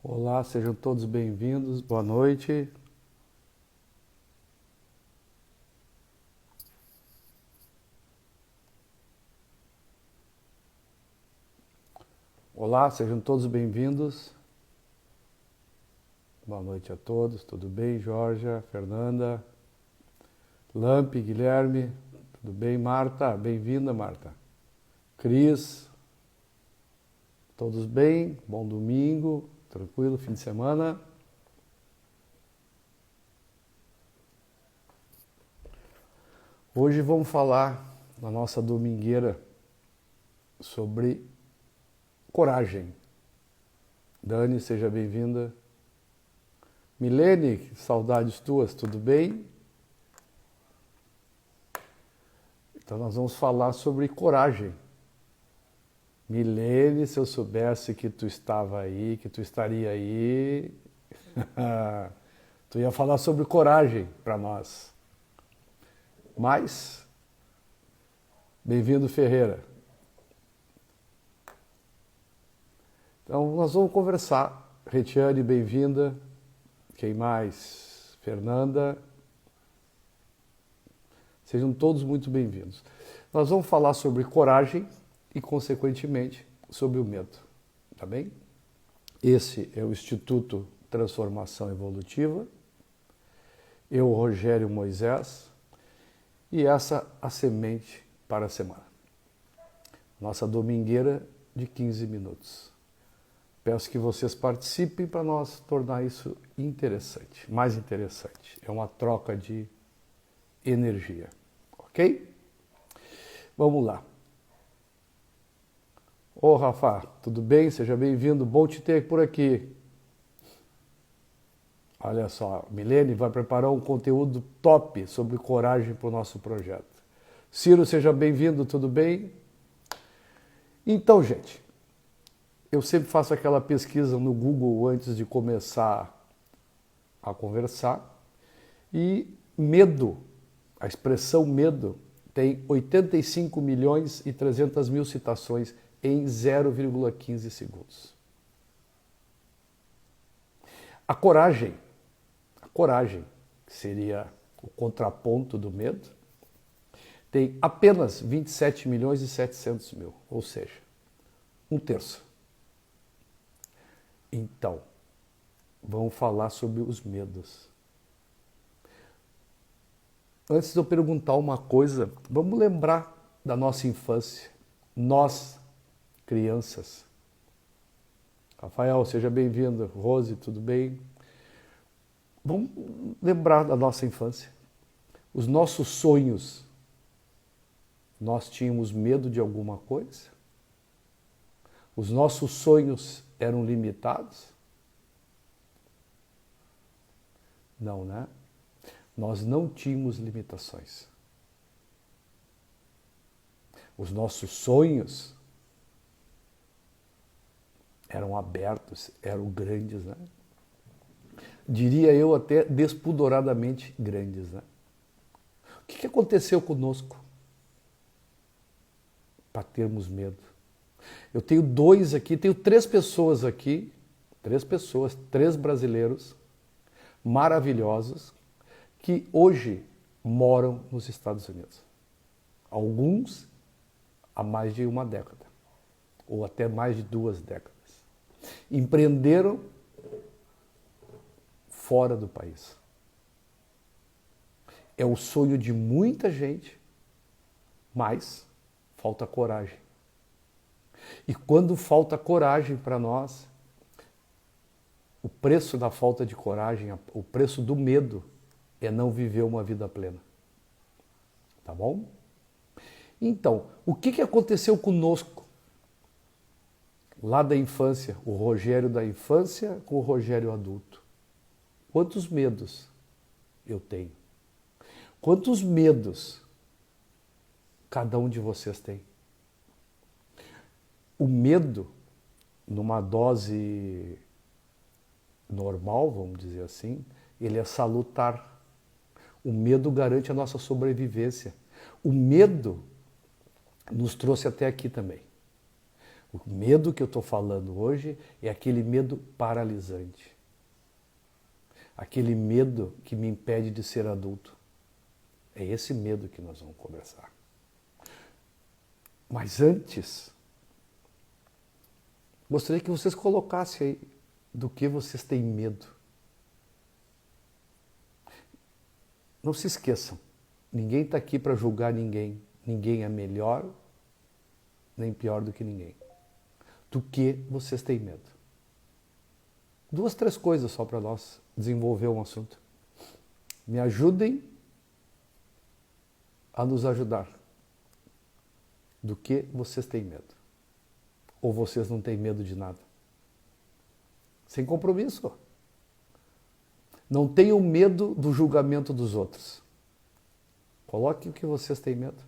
Olá, sejam todos bem-vindos, boa noite. Olá, sejam todos bem-vindos. Boa noite a todos, tudo bem? Jorge, Fernanda, Lampe, Guilherme, tudo bem? Marta, bem-vinda, Marta. Cris, todos bem? Bom domingo, tranquilo, fim de semana. Hoje vamos falar na nossa domingueira sobre coragem. Dani, seja bem-vinda. Milene, saudades tuas, tudo bem? Então nós vamos falar sobre coragem. Milene, se eu soubesse que tu estava aí, que tu estaria aí, tu ia falar sobre coragem para nós. Mas, bem-vindo Ferreira. Então nós vamos conversar. Retiane, bem-vinda. Quem mais? Fernanda. Sejam todos muito bem-vindos. Nós vamos falar sobre coragem e, consequentemente, sobre o medo. Tá bem? Esse é o Instituto Transformação Evolutiva. Eu, Rogério Moisés, e essa a semente para a semana. Nossa domingueira de 15 minutos. Peço que vocês participem para nós tornar isso interessante, mais interessante. É uma troca de energia, ok? Vamos lá. Ô Rafa, tudo bem? Seja bem-vindo, bom te ter por aqui. Olha só, Milene vai preparar um conteúdo top sobre coragem para o nosso projeto. Ciro, seja bem-vindo, tudo bem? Então, gente, eu sempre faço aquela pesquisa no Google antes de começar a conversar e medo, a expressão medo, tem 85 milhões e 300 mil citações em 0,15 segundos. A coragem, que seria o contraponto do medo, tem apenas 27 milhões e 700 mil, ou seja, um terço. Então, vamos falar sobre os medos. Antes de eu perguntar uma coisa, vamos lembrar da nossa infância. Nós, crianças. Rafael, seja bem-vindo. Rose, tudo bem? Vamos lembrar da nossa infância. Os nossos sonhos. Nós tínhamos medo de alguma coisa? Os nossos sonhos eram limitados? Não, né? Nós não tínhamos limitações. Os nossos sonhos eram abertos, eram grandes, né? Diria eu até despudoradamente grandes, né? O que aconteceu conosco para termos medo? Eu tenho três pessoas aqui, três brasileiros maravilhosos que hoje moram nos Estados Unidos. Alguns há mais de uma década, ou até mais de 2 décadas. Empreenderam fora do país. É o sonho de muita gente, mas falta coragem. E quando falta coragem para nós, o preço da falta de coragem, o preço do medo é não viver uma vida plena. Tá bom? Então, o que aconteceu conosco lá da infância, o Rogério da infância com o Rogério adulto? Quantos medos eu tenho? Quantos medos cada um de vocês tem? O medo, numa dose normal, vamos dizer assim, ele é salutar. O medo garante a nossa sobrevivência. O medo nos trouxe até aqui também. O medo que eu estou falando hoje é aquele medo paralisante. Aquele medo que me impede de ser adulto. É esse medo que nós vamos conversar. Mas antes, gostaria que vocês colocassem aí do que vocês têm medo. Não se esqueçam, ninguém está aqui para julgar ninguém. Ninguém é melhor nem pior do que ninguém. Do que vocês têm medo? 2, 3 coisas só para nós desenvolver um assunto. Me ajudem a nos ajudar. Do que vocês têm medo? Ou vocês não têm medo de nada? Sem compromisso. Não tenham medo do julgamento dos outros. Coloque o que vocês têm medo.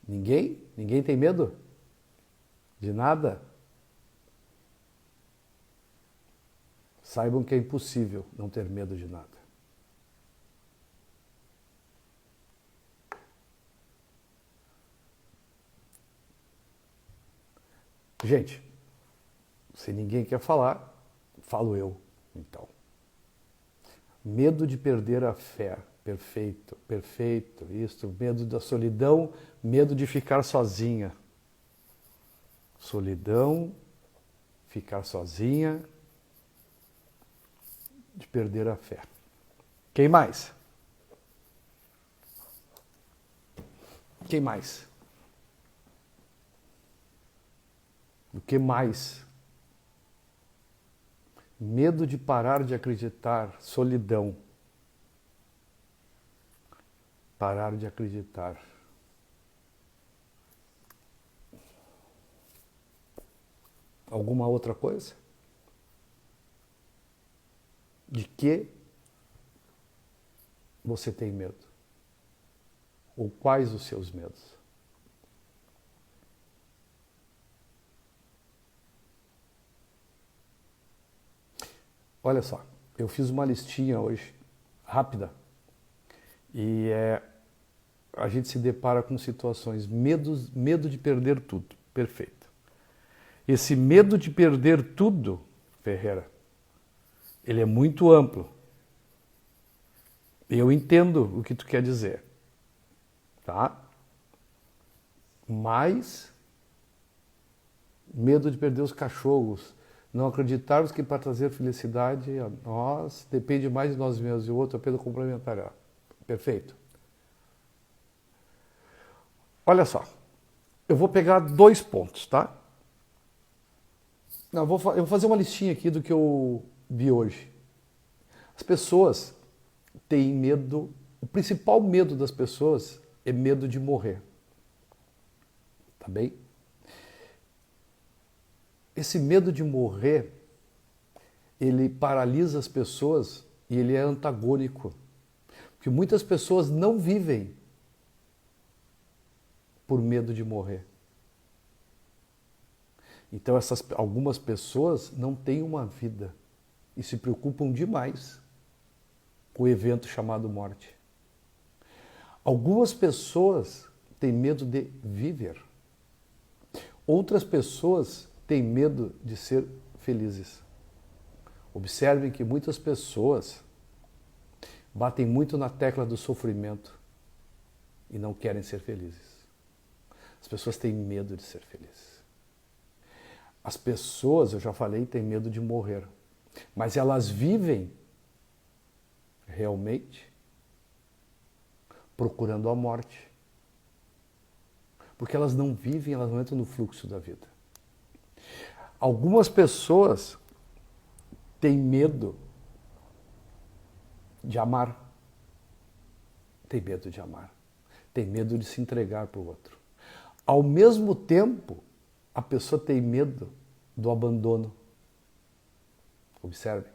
Ninguém? Ninguém tem medo? De nada? Saibam que é impossível não ter medo de nada. Gente, se ninguém quer falar, falo eu, então. Medo de perder a fé. Perfeito, perfeito. Isso, medo da solidão, medo de ficar sozinha. Solidão, ficar sozinha, de perder a fé. Quem mais? Quem mais? O que mais? Medo de parar de acreditar, solidão. Parar de acreditar. Alguma outra coisa? De que você tem medo? Ou quais os seus medos? Olha só, eu fiz uma listinha hoje, rápida, e a gente se depara com situações, medo de perder tudo, perfeito. Esse medo de perder tudo, Ferreira, ele é muito amplo. Eu entendo o que tu quer dizer, tá? Mas medo de perder os cachorros, não acreditarmos que para trazer felicidade a nós depende mais de nós mesmos e o outro apenas complementará. Perfeito. Olha só, eu vou pegar 2 pontos, tá? Não, eu vou fazer uma listinha aqui do que eu vi hoje. As pessoas têm medo, o principal medo das pessoas é medo de morrer. Tá bem? Esse medo de morrer, ele paralisa as pessoas e ele é antagônico. Porque muitas pessoas não vivem por medo de morrer. Então algumas pessoas não têm uma vida e se preocupam demais com o evento chamado morte. Algumas pessoas têm medo de viver. Outras pessoas têm medo de ser felizes. Observem que muitas pessoas batem muito na tecla do sofrimento e não querem ser felizes. As pessoas têm medo de ser felizes. As pessoas, eu já falei, têm medo de morrer, mas elas vivem realmente procurando a morte. Porque elas não vivem, elas não entram no fluxo da vida. Algumas pessoas têm medo de amar. Tem medo de amar. Tem medo de se entregar para o outro. Ao mesmo tempo, a pessoa tem medo do abandono. Observe.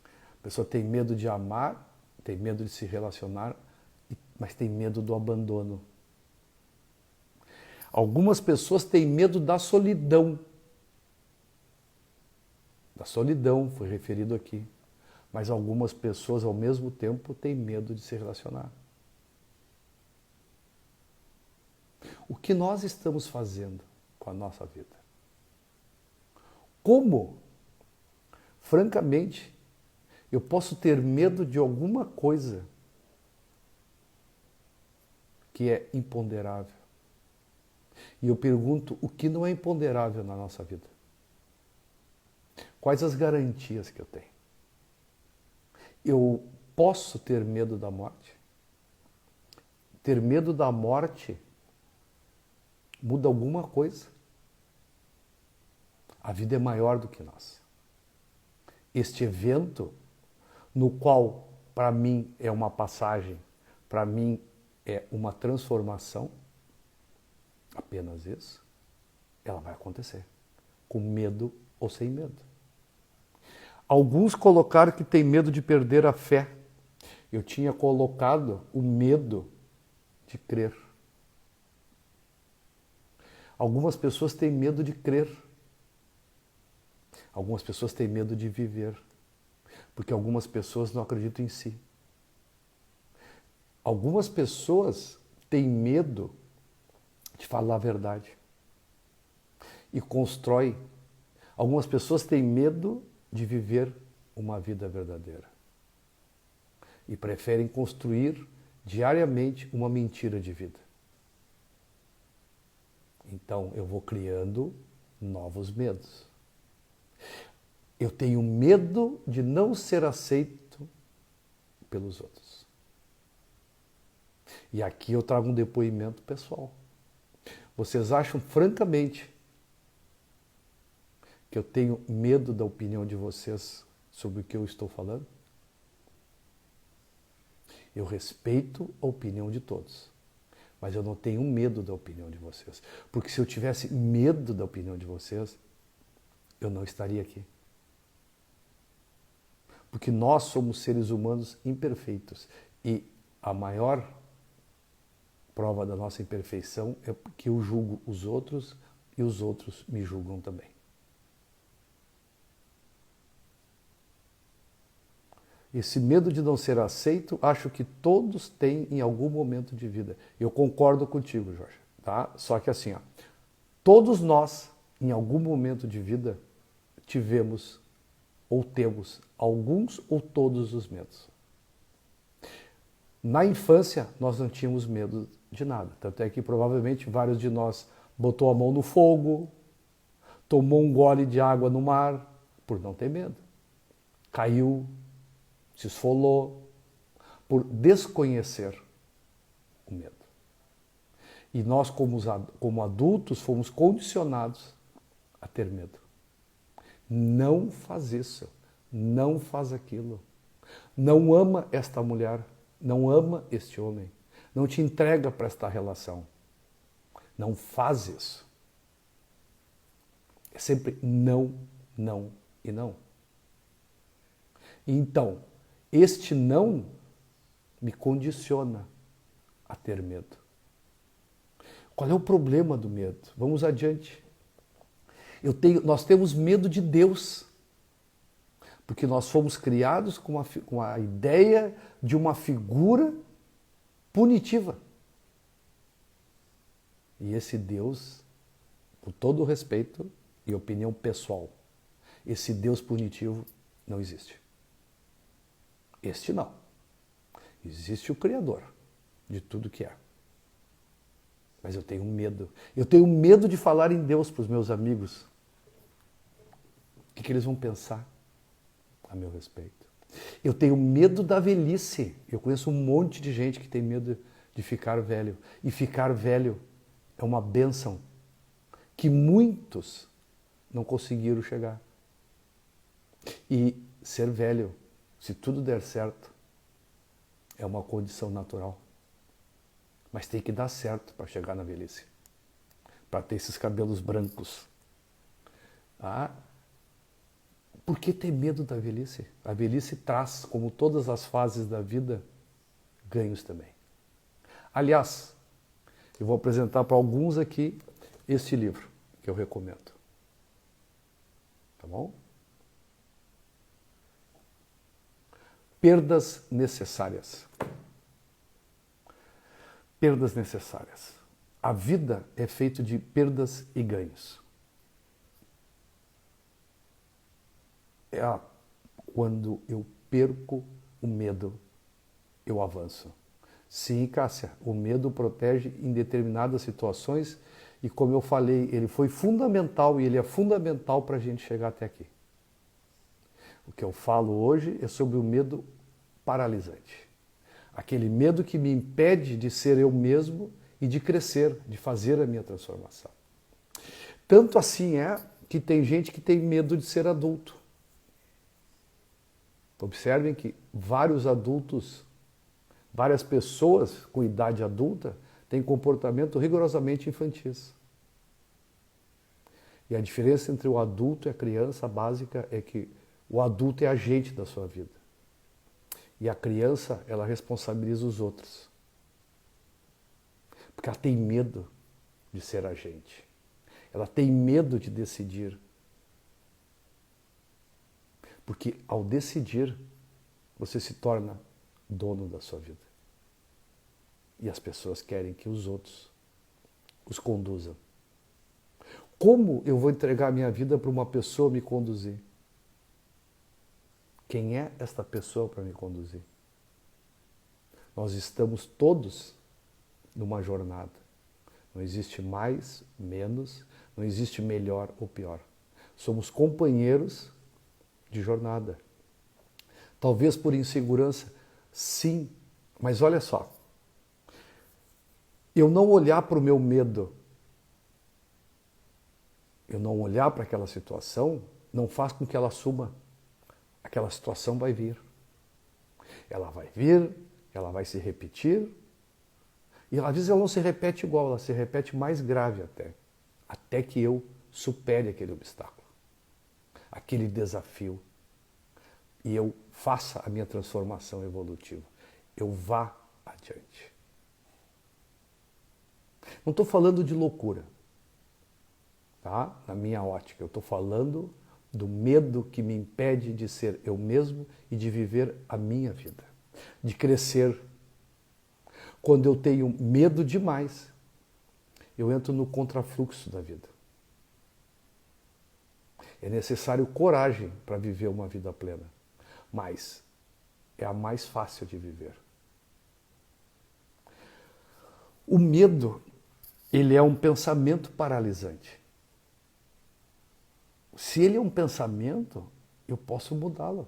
A pessoa tem medo de amar, tem medo de se relacionar, mas tem medo do abandono. Algumas pessoas têm medo da solidão. Da solidão foi referido aqui, mas algumas pessoas ao mesmo tempo têm medo de se relacionar. O que nós estamos fazendo com a nossa vida? Como, francamente, eu posso ter medo de alguma coisa que é imponderável? E eu pergunto, o que não é imponderável na nossa vida? Quais as garantias que eu tenho? Eu posso ter medo da morte? Ter medo da morte muda alguma coisa? A vida é maior do que nós. Este evento, no qual para mim é uma passagem, para mim é uma transformação, apenas isso, ela vai acontecer, com medo ou sem medo. Alguns colocaram que tem medo de perder a fé. Eu tinha colocado o medo de crer. Algumas pessoas têm medo de crer. Algumas pessoas têm medo de viver, porque algumas pessoas não acreditam em si. Algumas pessoas têm medo de falar a verdade e constrói. Algumas pessoas têm medo de viver uma vida verdadeira e preferem construir diariamente uma mentira de vida. Então eu vou criando novos medos. Eu tenho medo de não ser aceito pelos outros. E aqui eu trago um depoimento pessoal. Vocês acham, francamente, que eu tenho medo da opinião de vocês sobre o que eu estou falando? Eu respeito a opinião de todos, mas eu não tenho medo da opinião de vocês. Porque se eu tivesse medo da opinião de vocês, eu não estaria aqui. Porque nós somos seres humanos imperfeitos e a maior prova da nossa imperfeição é que eu julgo os outros e os outros me julgam também. Esse medo de não ser aceito, acho que todos têm em algum momento de vida. Eu concordo contigo, Jorge, tá? Só que assim, ó, todos nós, em algum momento de vida, tivemos ou temos alguns ou todos os medos. Na infância, nós não tínhamos medo de nada. Tanto é que provavelmente vários de nós botou a mão no fogo, tomou um gole de água no mar, por não ter medo. Caiu, se esfolou, por desconhecer o medo. E nós, como adultos, fomos condicionados a ter medo. Não faz isso, não faz aquilo. Não ama esta mulher, não ama este homem, não te entrega para esta relação. Não faz isso. É sempre não, não e não. Então, este não me condiciona a ter medo. Qual é o problema do medo? Vamos adiante. Nós temos medo de Deus, porque nós fomos criados com a ideia de uma figura punitiva. E esse Deus, com todo o respeito e opinião pessoal, esse Deus punitivo não existe. Este não. Existe o Criador de tudo que é. Mas eu tenho medo. Eu tenho medo de falar em Deus para os meus amigos. O que eles vão pensar a meu respeito? Eu tenho medo da velhice. Eu conheço um monte de gente que tem medo de ficar velho. E ficar velho é uma bênção que muitos não conseguiram chegar. E ser velho, se tudo der certo, é uma condição natural. Mas tem que dar certo para chegar na velhice. Para ter esses cabelos brancos. Ah, por que ter medo da velhice? A velhice traz, como todas as fases da vida, ganhos também. Aliás, eu vou apresentar para alguns aqui este livro, que eu recomendo. Tá bom? perdas necessárias. Perdas necessárias. A vida é feita de perdas e ganhos. Quando eu perco o medo, eu avanço. Sim, Cássia, o medo protege em determinadas situações e, como eu falei, ele foi fundamental e ele é fundamental para a gente chegar até aqui. O que eu falo hoje é sobre o medo paralisante. Aquele medo que me impede de ser eu mesmo e de crescer, de fazer a minha transformação. Tanto assim é que tem gente que tem medo de ser adulto. Observem que vários adultos, várias pessoas com idade adulta têm comportamento rigorosamente infantis. E a diferença entre o adulto e a criança básica é que o adulto é agente da sua vida. E a criança, ela responsabiliza os outros. Porque ela tem medo de ser agente. Ela tem medo de decidir. Porque ao decidir, você se torna dono da sua vida. E as pessoas querem que os outros os conduzam. Como eu vou entregar minha vida para uma pessoa me conduzir? Quem é esta pessoa para me conduzir? Nós estamos todos numa jornada. Não existe mais, menos, não existe melhor ou pior. Somos companheiros de jornada. Talvez por insegurança, sim, mas olha só. Eu não olhar para o meu medo, eu não olhar para aquela situação, não faz com que ela suma. Aquela situação vai vir. Ela vai vir, ela vai se repetir, e às vezes ela não se repete igual, ela se repete mais grave até que eu supere aquele obstáculo, aquele desafio, e eu faça a minha transformação evolutiva. Eu vá adiante. Não estou falando de loucura, tá? Na minha ótica, eu estou falando do medo que me impede de ser eu mesmo e de viver a minha vida, de crescer. Quando eu tenho medo demais, eu entro no contrafluxo da vida. É necessário coragem para viver uma vida plena, mas é a mais fácil de viver. O medo, ele é um pensamento paralisante. Se ele é um pensamento, eu posso mudá-lo.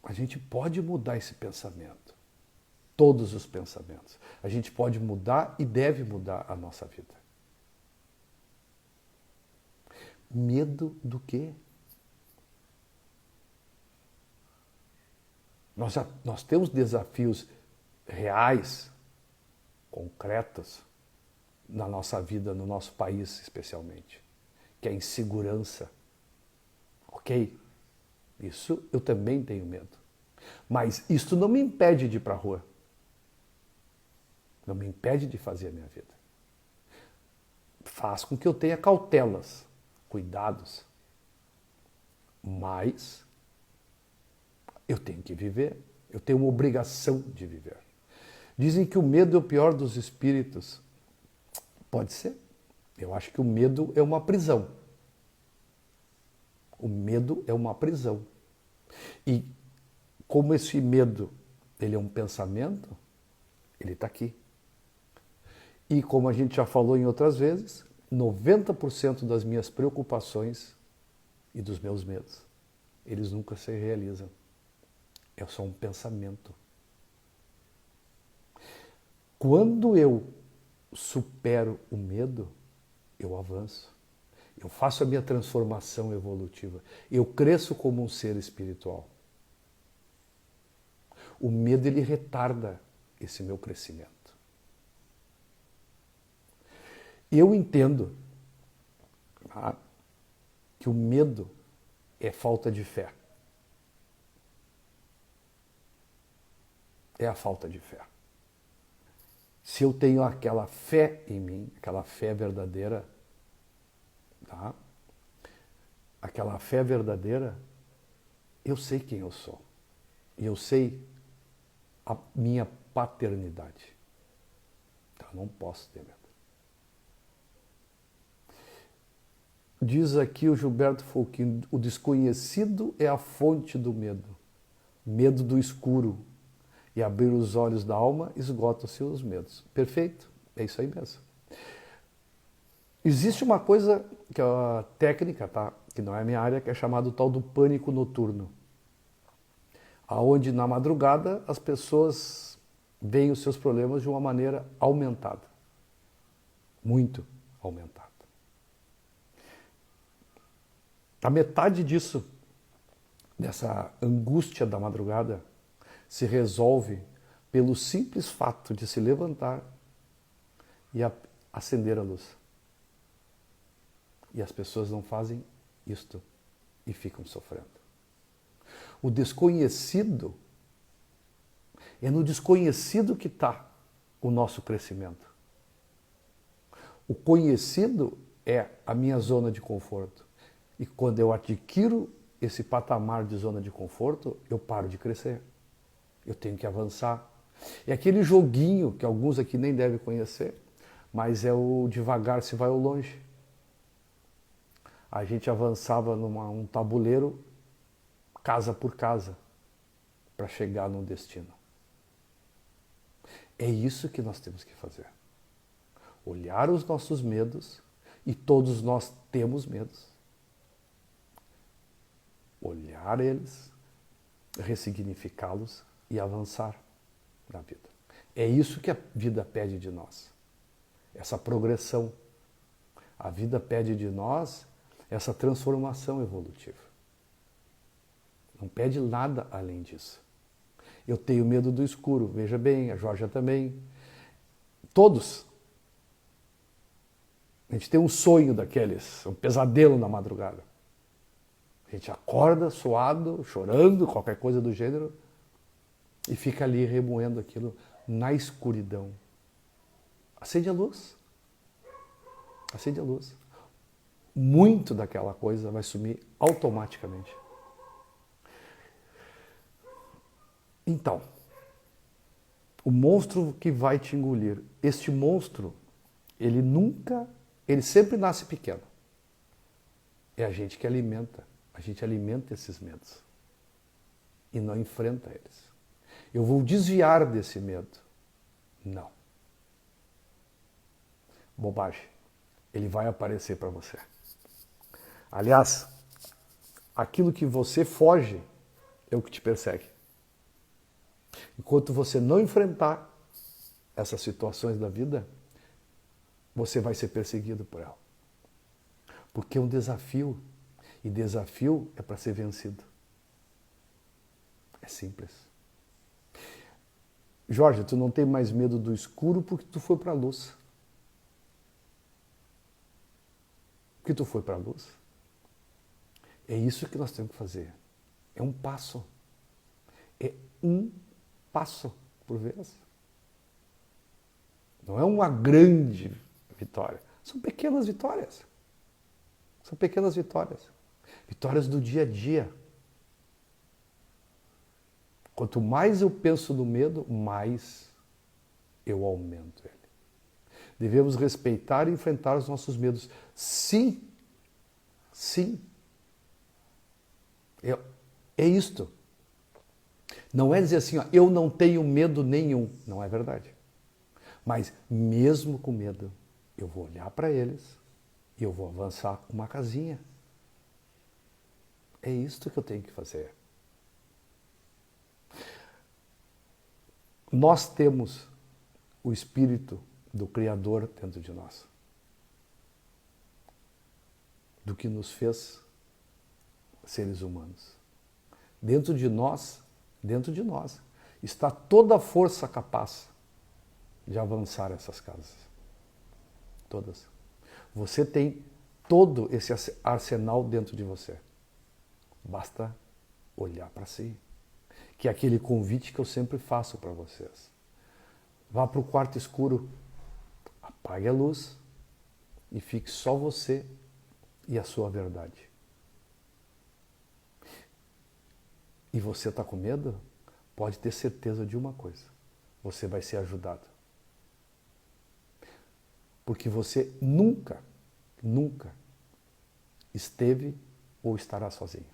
A gente pode mudar esse pensamento. Todos os pensamentos. A gente pode mudar e deve mudar a nossa vida. Medo do quê? Nós temos desafios reais, concretos, na nossa vida, no nosso país especialmente, que é a insegurança. Ok? Isso eu também tenho medo. Mas isso não me impede de ir para a rua. Não me impede de fazer a minha vida. Faz com que eu tenha cautelas, cuidados. Mas eu tenho que viver. Eu tenho uma obrigação de viver. Dizem que o medo é o pior dos espíritos. Pode ser. Eu acho que o medo é uma prisão. O medo é uma prisão. E como esse medo, ele é um pensamento, ele está aqui. E como a gente já falou em outras vezes, 90% das minhas preocupações e dos meus medos, eles nunca se realizam. É só um pensamento. Quando eu supero o medo, eu avanço. Eu faço a minha transformação evolutiva. Eu cresço como um ser espiritual. O medo, ele retarda esse meu crescimento. Eu entendo, tá, que o medo é falta de fé. É a falta de fé. Se eu tenho aquela fé em mim, aquela fé verdadeira, tá? Aquela fé verdadeira, eu sei quem eu sou. E eu sei a minha paternidade. Então, eu não posso ter medo. Diz aqui o Gilberto Fouquin, o desconhecido é a fonte do medo. Medo do escuro. E abrir os olhos da alma esgota-se os medos. Perfeito? É isso aí mesmo. Existe uma coisa que é a técnica, tá? Que não é a minha área, que é chamado tal do pânico noturno. Aonde na madrugada as pessoas veem os seus problemas de uma maneira aumentada. Muito aumentada. A metade disso, dessa angústia da madrugada, se resolve pelo simples fato de se levantar e acender a luz. E as pessoas não fazem isto e ficam sofrendo. O desconhecido, é no desconhecido que está o nosso crescimento. O conhecido é a minha zona de conforto. E quando eu adquiro esse patamar de zona de conforto, eu paro de crescer. Eu tenho que avançar. É aquele joguinho que alguns aqui nem devem conhecer, mas é o devagar se vai ao longe. A gente avançava num tabuleiro, casa por casa, para chegar num destino. É isso que nós temos que fazer. Olhar os nossos medos, e todos nós temos medos. Olhar eles, ressignificá-los e avançar na vida. É isso que a vida pede de nós. Essa progressão. A vida pede de nós essa transformação evolutiva. Não pede nada além disso. Eu tenho medo do escuro, veja bem, a Georgia também. Todos. A gente tem um sonho daqueles, um pesadelo na madrugada. A gente acorda suado, chorando, qualquer coisa do gênero, e fica ali remoendo aquilo na escuridão. Acende a luz. Acende a luz. Muito daquela coisa vai sumir automaticamente. Então, o monstro que vai te engolir, este monstro, ele sempre nasce pequeno. É a gente que alimenta, a gente alimenta esses medos e não enfrenta eles. Eu vou desviar desse medo. Não. Bobagem. Ele vai aparecer para você. Aliás, aquilo que você foge é o que te persegue. Enquanto você não enfrentar essas situações da vida, você vai ser perseguido por ela. Porque é um desafio. E desafio é para ser vencido. É simples. Jorge, tu não tem mais medo do escuro porque tu foi para a luz. Porque tu foi para a luz. É isso que nós temos que fazer. É um passo. É um passo por vez. Não é uma grande vitória. São pequenas vitórias. São pequenas vitórias. Vitórias do dia a dia. Quanto mais eu penso no medo, mais eu aumento ele. Devemos respeitar e enfrentar os nossos medos. Sim. Sim. É isto. Não é dizer assim, ó, eu não tenho medo nenhum. Não é verdade. Mas mesmo com medo, eu vou olhar para eles e eu vou avançar uma casinha. É isto que eu tenho que fazer. Nós temos o Espírito do Criador dentro de nós. Do que nos fez seres humanos. Dentro de nós, está toda a força capaz de avançar essas casas. Todas. Você tem todo esse arsenal dentro de você. Basta olhar para si. Que é aquele convite que eu sempre faço para vocês. Vá para o quarto escuro, apague a luz e fique só você e a sua verdade. e você está com medo, pode ter certeza de uma coisa: você vai ser ajudado. Porque você nunca, nunca esteve ou estará sozinho.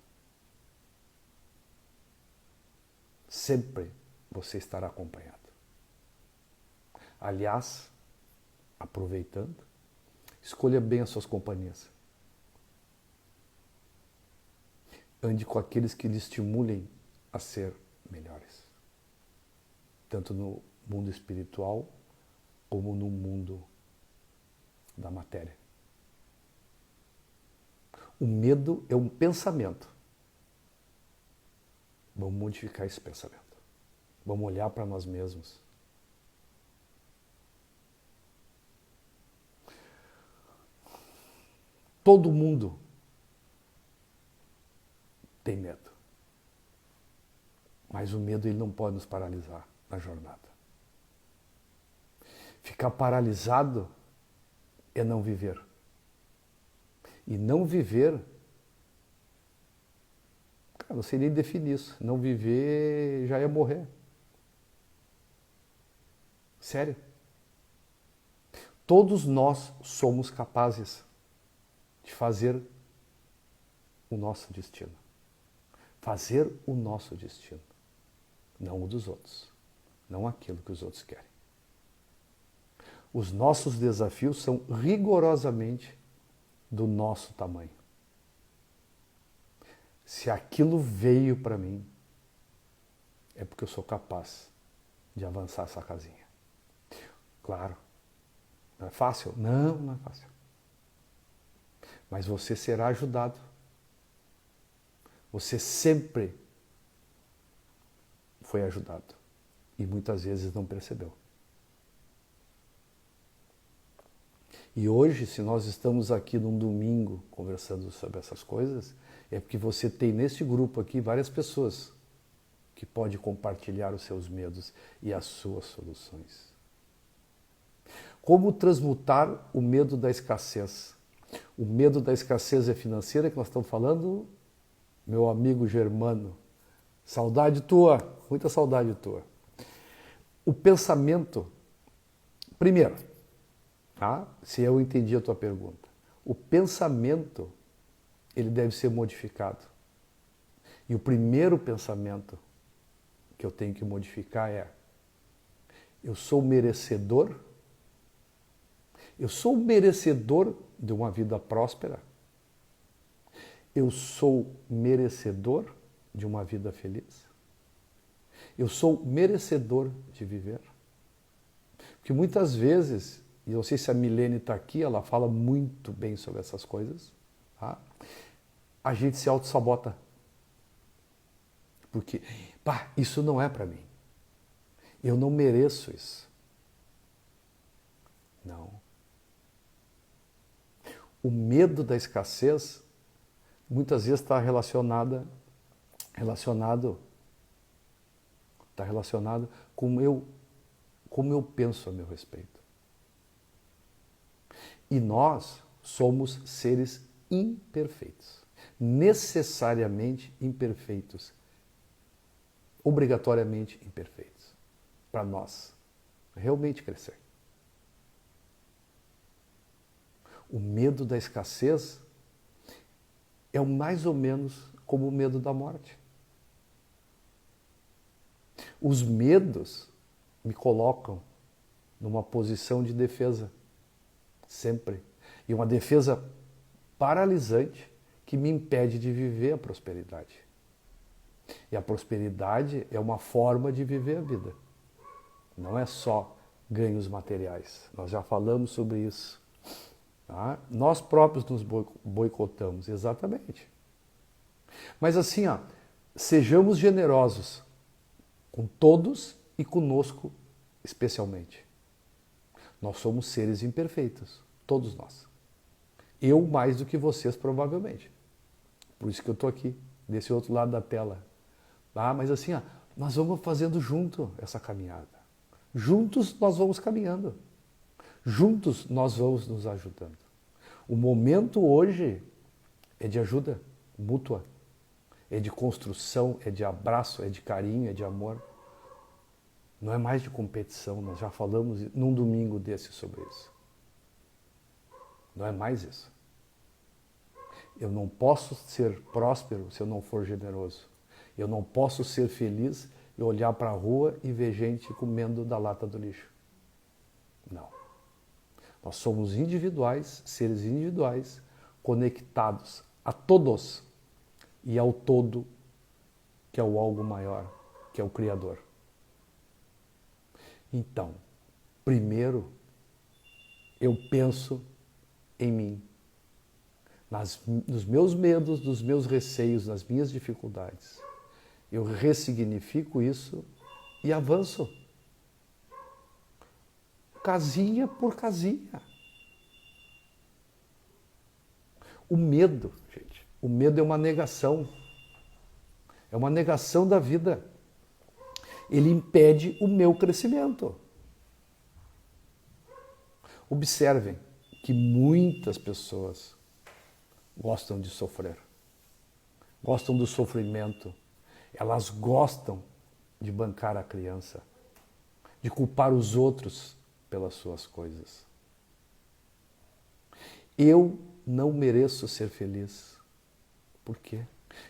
Sempre você estará acompanhado. Aliás, aproveitando, escolha bem as suas companhias. Ande com aqueles que lhe estimulem a ser melhores. Tanto no mundo espiritual como no mundo da matéria. O medo é um pensamento. Vamos modificar esse pensamento. Vamos olhar para nós mesmos. Todo mundo tem medo. Mas o medo ele não pode nos paralisar na jornada. Ficar paralisado é não viver. E não viver, cara, não sei nem definir isso. Não viver já é morrer. Sério. Todos nós somos capazes de fazer o nosso destino. Fazer o nosso destino. Não o dos outros. Não aquilo que os outros querem. Os nossos desafios são rigorosamente do nosso tamanho. Se aquilo veio para mim, é porque eu sou capaz de avançar essa casinha. Claro, não é fácil? Não, não é fácil. Mas você será ajudado. Você sempre foi ajudado. E muitas vezes não percebeu. E hoje, se nós estamos aqui num domingo conversando sobre essas coisas, é porque você tem nesse grupo aqui várias pessoas que podem compartilhar os seus medos e as suas soluções. Como transmutar o medo da escassez? O medo da escassez é financeira que nós estamos falando, meu amigo Germano. Saudade tua, muita saudade tua. O pensamento, primeiro, tá? Se eu entendi a tua pergunta, o pensamento ele deve ser modificado. E o primeiro pensamento que eu tenho que modificar é: eu sou merecedor? Eu sou merecedor de uma vida próspera? Eu sou merecedor de uma vida feliz? Eu sou merecedor de viver? Porque muitas vezes, e eu não sei se a Milene está aqui, ela fala muito bem sobre essas coisas, tá? A gente se auto-sabota. Porque, isso não é para mim. Eu não mereço isso. Não. O medo da escassez muitas vezes está relacionado com como eu penso a meu respeito. E nós somos seres imperfeitos, necessariamente imperfeitos, obrigatoriamente imperfeitos, para nós realmente crescer. O medo da escassez é mais ou menos como o medo da morte. Os medos me colocam numa posição de defesa, sempre. E uma defesa paralisante que me impede de viver a prosperidade. E a prosperidade é uma forma de viver a vida. Não é só ganhos materiais. Nós já falamos sobre isso. Tá? Nós próprios nos boicotamos, exatamente. Mas assim, sejamos generosos com todos e conosco especialmente. Nós somos seres imperfeitos, todos nós. Eu mais do que vocês, provavelmente. Por isso que eu estou aqui, desse outro lado da tela. Mas assim, nós vamos fazendo junto essa caminhada. Juntos nós vamos caminhando. Juntos nós vamos nos ajudando. O momento hoje é de ajuda mútua. é de construção, é de abraço, é de carinho, é de amor. Não é mais de competição, nós já falamos num domingo desse sobre isso. Não é mais isso. Eu não posso ser próspero se eu não for generoso. Eu não posso ser feliz e olhar para a rua e ver gente comendo da lata do lixo. Não. Nós somos individuais, seres individuais, conectados a todos e ao todo, que é o algo maior, que é o Criador. Então, primeiro, eu penso em mim, nos meus medos, nos meus receios, nas minhas dificuldades. Eu ressignifico isso e avanço. Casinha por casinha. O medo, gente, o medo é uma negação. É uma negação da vida. Ele impede o meu crescimento. Observem que muitas pessoas gostam de sofrer, gostam do sofrimento, elas gostam de bancar a criança, de culpar os outros pelas suas coisas. Eu não mereço ser feliz. Por quê?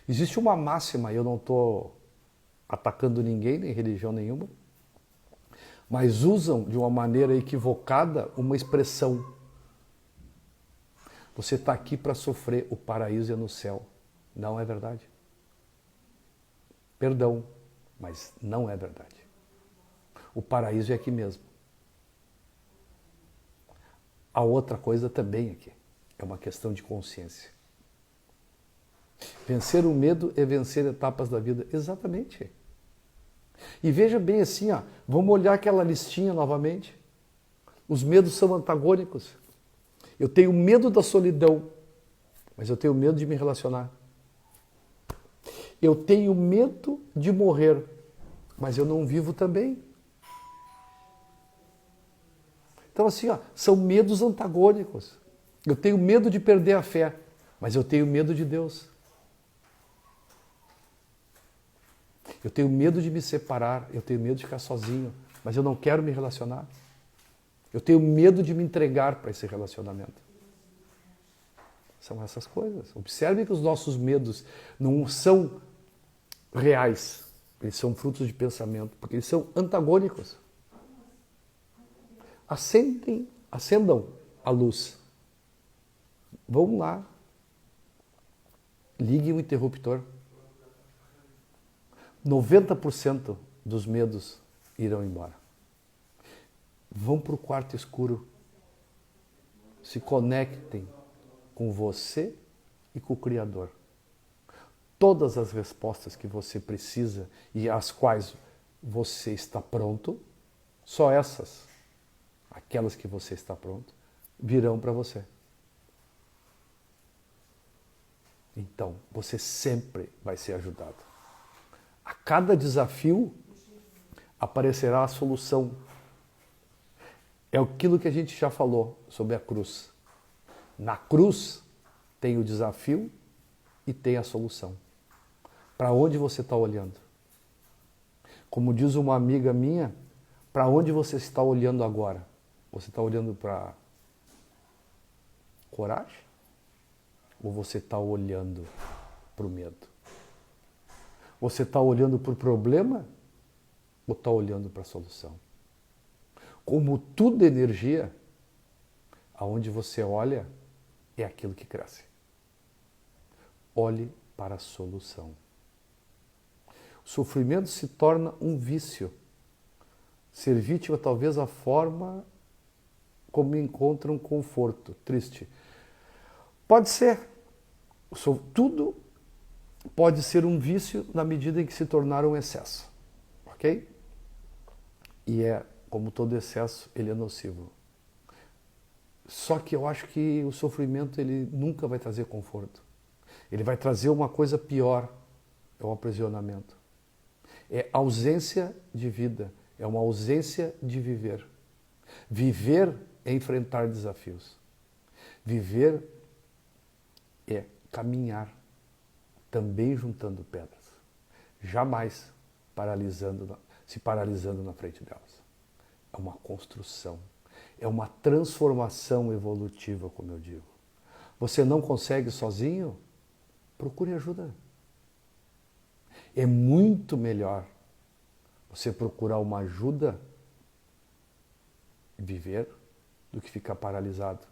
Existe uma máxima, eu não estou atacando ninguém, nem religião nenhuma, mas usam de uma maneira equivocada uma expressão. Você está aqui para sofrer, o paraíso é no céu. Não é verdade. Perdão, mas não é verdade. O paraíso é aqui mesmo. A outra coisa também é aqui. É uma questão de consciência. Vencer o medo é vencer etapas da vida. Exatamente. E veja bem assim, ó, vamos olhar aquela listinha novamente. Os medos são antagônicos. Eu tenho medo da solidão, mas eu tenho medo de me relacionar. Eu tenho medo de morrer, mas eu não vivo também. Então assim, ó, são medos antagônicos. Eu tenho medo de perder a fé, mas eu tenho medo de Deus. Eu tenho medo de me separar, eu tenho medo de ficar sozinho, mas eu não quero me relacionar. Eu tenho medo de me entregar para esse relacionamento. São essas coisas. Observe que os nossos medos não são reais. Eles são frutos de pensamento, porque eles são antagônicos. Acendam a luz. Vamos lá. Ligue o interruptor. 90% dos medos irão embora. Vão para o quarto escuro. Se conectem com você e com o Criador. Todas as respostas que você precisa e às quais você está pronto, só essas, aquelas que você está pronto, virão para você. Então, você sempre vai ser ajudado. A cada desafio aparecerá a solução. É aquilo que a gente já falou sobre a cruz. Na cruz tem o desafio e tem a solução. Para onde você está olhando? Como diz uma amiga minha, para onde você está olhando agora? Você está olhando para coragem? Ou você está olhando para o medo? Você está olhando para o problema? Ou está olhando para a solução? Como tudo é energia, aonde você olha é aquilo que cresce. Olhe para a solução. O sofrimento se torna um vício. Ser vítima talvez a forma como encontra um conforto triste. Pode ser. Tudo pode ser um vício na medida em que se tornar um excesso. Ok? E como todo excesso, ele é nocivo. Só que eu acho que o sofrimento ele nunca vai trazer conforto. Ele vai trazer uma coisa pior, é o aprisionamento. É ausência de vida, é uma ausência de viver. Viver é enfrentar desafios. Viver é caminhar. também juntando pedras, jamais se paralisando na frente delas. É uma construção, é uma transformação evolutiva, como eu digo. Você não consegue sozinho? Procure ajuda. É muito melhor você procurar uma ajuda e viver do que ficar paralisado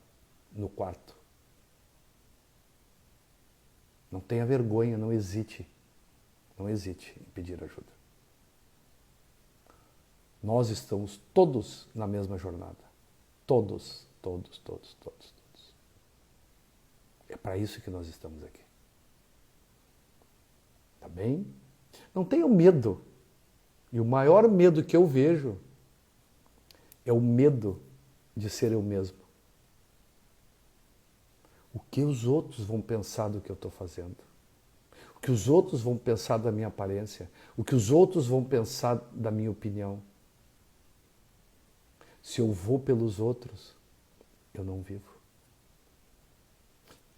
no quarto. Não tenha vergonha, não hesite. Não hesite em pedir ajuda. Nós estamos todos na mesma jornada. Todos. É para isso que nós estamos aqui. Tá bem? Não tenham medo. E o maior medo que eu vejo é o medo de ser eu mesmo. O que os outros vão pensar do que eu estou fazendo? O que os outros vão pensar da minha aparência? O que os outros vão pensar da minha opinião? Se eu vou pelos outros, eu não vivo.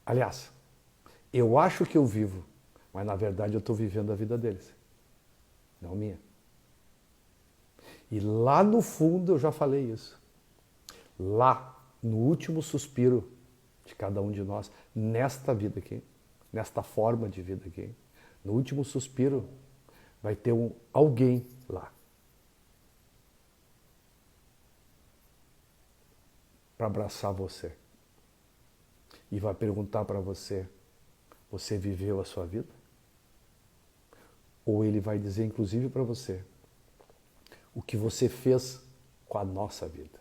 Aliás, eu acho que eu vivo, mas na verdade eu estou vivendo a vida deles, não a minha. E lá no fundo eu já falei isso. Lá, no último suspiro de cada um de nós, nesta vida aqui, nesta forma de vida aqui, no último suspiro, vai ter alguém lá para abraçar você e vai perguntar para você: você viveu a sua vida? Ou ele vai dizer, inclusive para você, o que você fez com a nossa vida.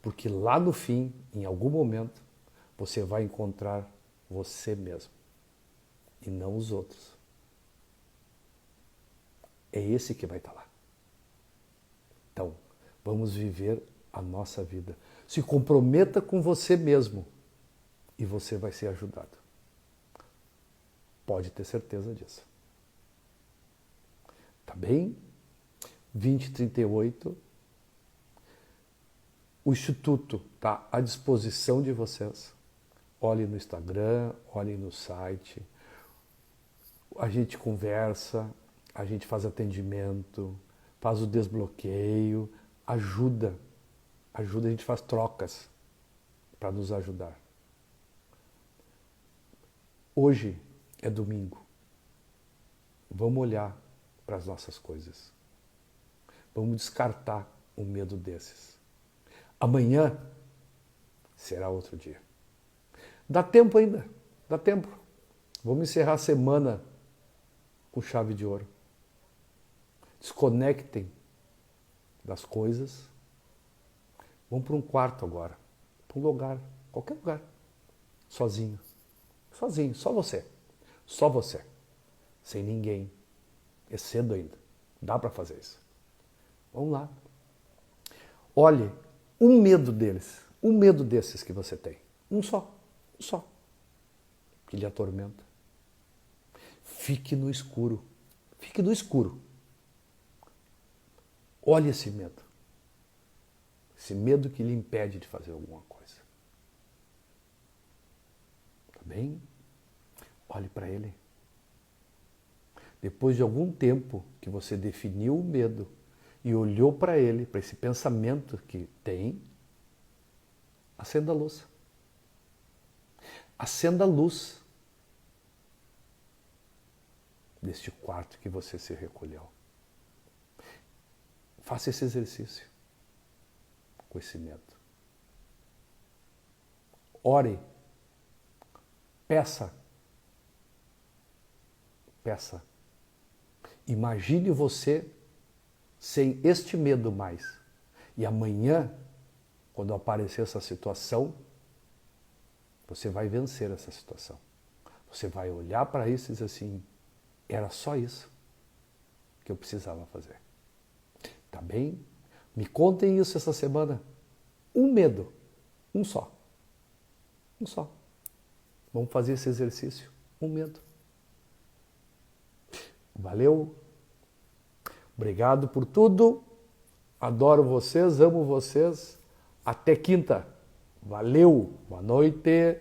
Porque lá no fim, em algum momento, você vai encontrar você mesmo e não os outros. É esse que vai estar lá. Então, vamos viver a nossa vida. Se comprometa com você mesmo e você vai ser ajudado. Pode ter certeza disso. Tá bem? 2038. O Instituto está à disposição de vocês. Olhem no Instagram, olhem no site. A gente conversa, a gente faz atendimento, faz o desbloqueio, ajuda. A gente faz trocas para nos ajudar. Hoje é domingo. Vamos olhar para as nossas coisas. Vamos descartar um medo desses. Amanhã será outro dia. Dá tempo ainda, dá tempo. Vamos encerrar a semana com chave de ouro. Desconectem das coisas. Vão para um quarto agora, para um lugar, qualquer lugar, sozinho. Sozinho, só você. Só você. Sem ninguém. É cedo ainda. Dá para fazer isso. Vamos lá. Olhe um medo deles, um medo desses que você tem. Um só. Que lhe atormenta. Fique no escuro. Fique no escuro. Olhe esse medo. Esse medo que lhe impede de fazer alguma coisa. Tá bem? Olhe para ele. Depois de algum tempo que você definiu o medo e olhou para ele, para esse pensamento que tem, acenda a luz. Acenda a luz deste quarto que você se recolheu. Faça esse exercício com esse medo. Ore. Peça. Imagine você sem este medo mais. E amanhã, quando aparecer essa situação, você vai vencer essa situação. Você vai olhar para isso e dizer assim, era só isso que eu precisava fazer. Tá bem? Me contem isso essa semana. Um medo. Um só. Vamos fazer esse exercício. Um medo. Valeu. Obrigado por tudo. Adoro vocês, amo vocês. Até quinta. Valeu. Boa noite.